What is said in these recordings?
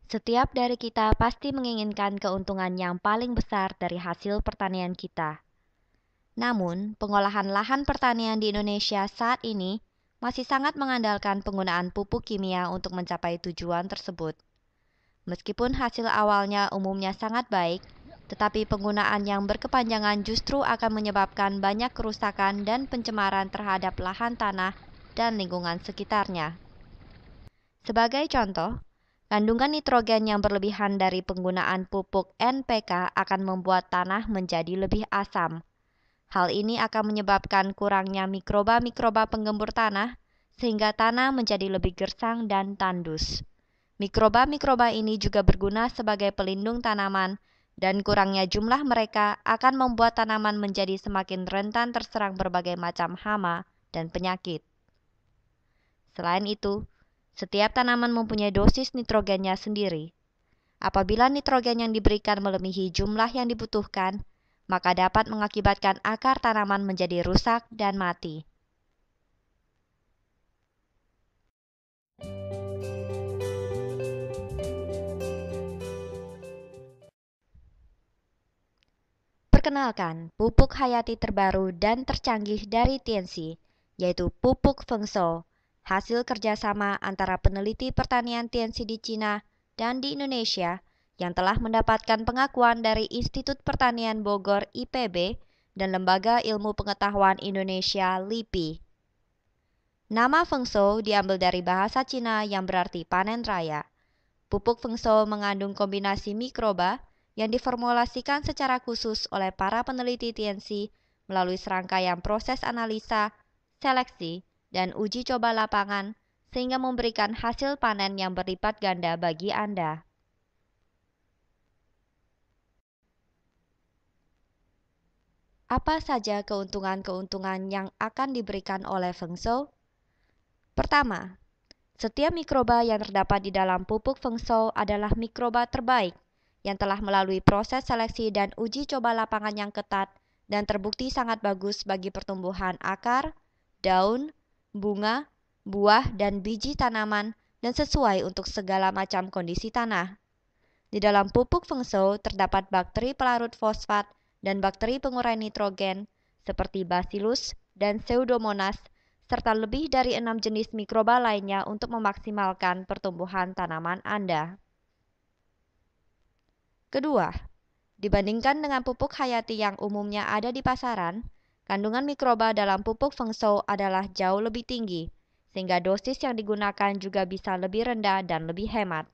Setiap dari kita pasti menginginkan keuntungan yang paling besar dari hasil pertanian kita. Namun, pengolahan lahan pertanian di Indonesia saat ini masih sangat mengandalkan penggunaan pupuk kimia untuk mencapai tujuan tersebut. Meskipun hasil awalnya umumnya sangat baik, tetapi penggunaan yang berkepanjangan justru akan menyebabkan banyak kerusakan dan pencemaran terhadap lahan tanah dan lingkungan sekitarnya. Sebagai contoh, kandungan nitrogen yang berlebihan dari penggunaan pupuk NPK akan membuat tanah menjadi lebih asam. Hal ini akan menyebabkan kurangnya mikroba-mikroba penggembur tanah, sehingga tanah menjadi lebih gersang dan tandus. Mikroba-mikroba ini juga berguna sebagai pelindung tanaman, dan kurangnya jumlah mereka akan membuat tanaman menjadi semakin rentan terserang berbagai macam hama dan penyakit. Selain itu, setiap tanaman mempunyai dosis nitrogennya sendiri. Apabila nitrogen yang diberikan melebihi jumlah yang dibutuhkan, maka dapat mengakibatkan akar tanaman menjadi rusak dan mati. Perkenalkan, pupuk hayati terbaru dan tercanggih dari Tianxi, yaitu pupuk Fengshou, hasil kerjasama antara peneliti pertanian Tianxi di Cina dan di Indonesia yang telah mendapatkan pengakuan dari Institut Pertanian Bogor IPB dan Lembaga Ilmu Pengetahuan Indonesia LIPI. Nama Fengshou diambil dari bahasa Cina yang berarti panen raya. Pupuk Fengshou mengandung kombinasi mikroba yang diformulasikan secara khusus oleh para peneliti Tianxi melalui serangkaian proses analisa, seleksi, dan uji coba lapangan sehingga memberikan hasil panen yang berlipat ganda bagi Anda. Apa saja keuntungan-keuntungan yang akan diberikan oleh Fengshou? Pertama, setiap mikroba yang terdapat di dalam pupuk Fengshou adalah mikroba terbaik yang telah melalui proses seleksi dan uji coba lapangan yang ketat dan terbukti sangat bagus bagi pertumbuhan akar, daun, bunga, buah, dan biji tanaman dan sesuai untuk segala macam kondisi tanah. Di dalam pupuk Fengshou terdapat bakteri pelarut fosfat dan bakteri pengurai nitrogen seperti Bacillus dan Pseudomonas serta lebih dari 6 jenis mikroba lainnya untuk memaksimalkan pertumbuhan tanaman Anda. Kedua, dibandingkan dengan pupuk hayati yang umumnya ada di pasaran, kandungan mikroba dalam pupuk Fengshou adalah jauh lebih tinggi, sehingga dosis yang digunakan juga bisa lebih rendah dan lebih hemat.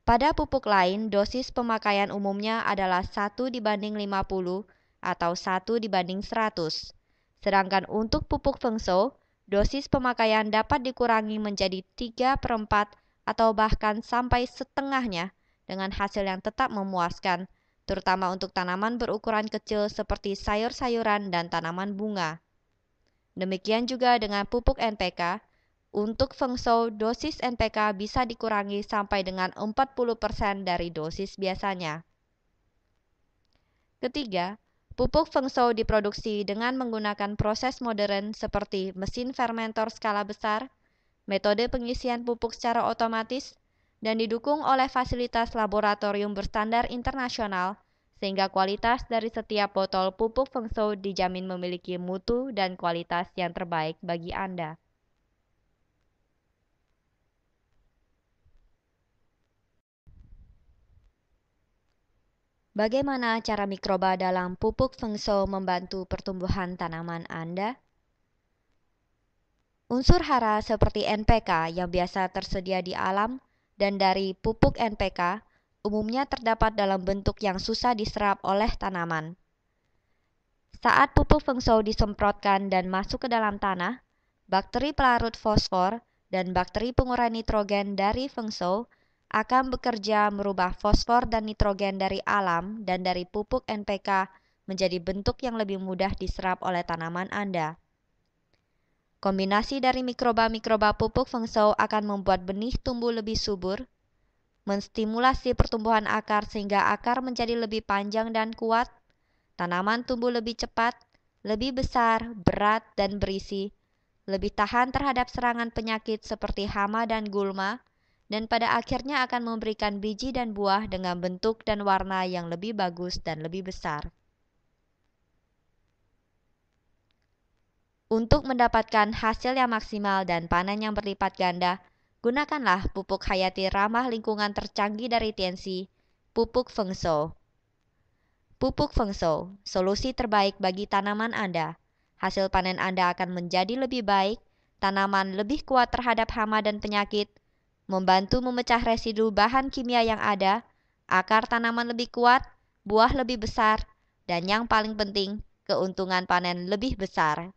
Pada pupuk lain, dosis pemakaian umumnya adalah 1:50 atau 1:100. Sedangkan untuk pupuk Fengshou, dosis pemakaian dapat dikurangi menjadi 3/4 atau bahkan sampai setengahnya dengan hasil yang tetap memuaskan, terutama untuk tanaman berukuran kecil seperti sayur-sayuran dan tanaman bunga. Demikian juga dengan pupuk NPK. Untuk Fengshou, dosis NPK bisa dikurangi sampai dengan 40% dari dosis biasanya. Ketiga, pupuk Fengshou diproduksi dengan menggunakan proses modern seperti mesin fermentor skala besar, metode pengisian pupuk secara otomatis, dan didukung oleh fasilitas laboratorium berstandar internasional, sehingga kualitas dari setiap botol pupuk Fengshou dijamin memiliki mutu dan kualitas yang terbaik bagi Anda. Bagaimana cara mikroba dalam pupuk Fengshou membantu pertumbuhan tanaman Anda? Unsur hara seperti NPK yang biasa tersedia di alam dan dari pupuk NPK umumnya terdapat dalam bentuk yang susah diserap oleh tanaman. Saat pupuk Fengshou disemprotkan dan masuk ke dalam tanah, bakteri pelarut fosfor dan bakteri pengurai nitrogen dari Fengshou akan bekerja merubah fosfor dan nitrogen dari alam dan dari pupuk NPK menjadi bentuk yang lebih mudah diserap oleh tanaman Anda. Kombinasi dari mikroba-mikroba pupuk Fengshou akan membuat benih tumbuh lebih subur, menstimulasi pertumbuhan akar sehingga akar menjadi lebih panjang dan kuat, tanaman tumbuh lebih cepat, lebih besar, berat, dan berisi, lebih tahan terhadap serangan penyakit seperti hama dan gulma, dan pada akhirnya akan memberikan biji dan buah dengan bentuk dan warna yang lebih bagus dan lebih besar. Untuk mendapatkan hasil yang maksimal dan panen yang berlipat ganda, gunakanlah pupuk hayati ramah lingkungan tercanggih dari TNC, pupuk Fengso. Pupuk Fengso, solusi terbaik bagi tanaman Anda. Hasil panen Anda akan menjadi lebih baik, tanaman lebih kuat terhadap hama dan penyakit, membantu memecah residu bahan kimia yang ada, akar tanaman lebih kuat, buah lebih besar, dan yang paling penting, keuntungan panen lebih besar.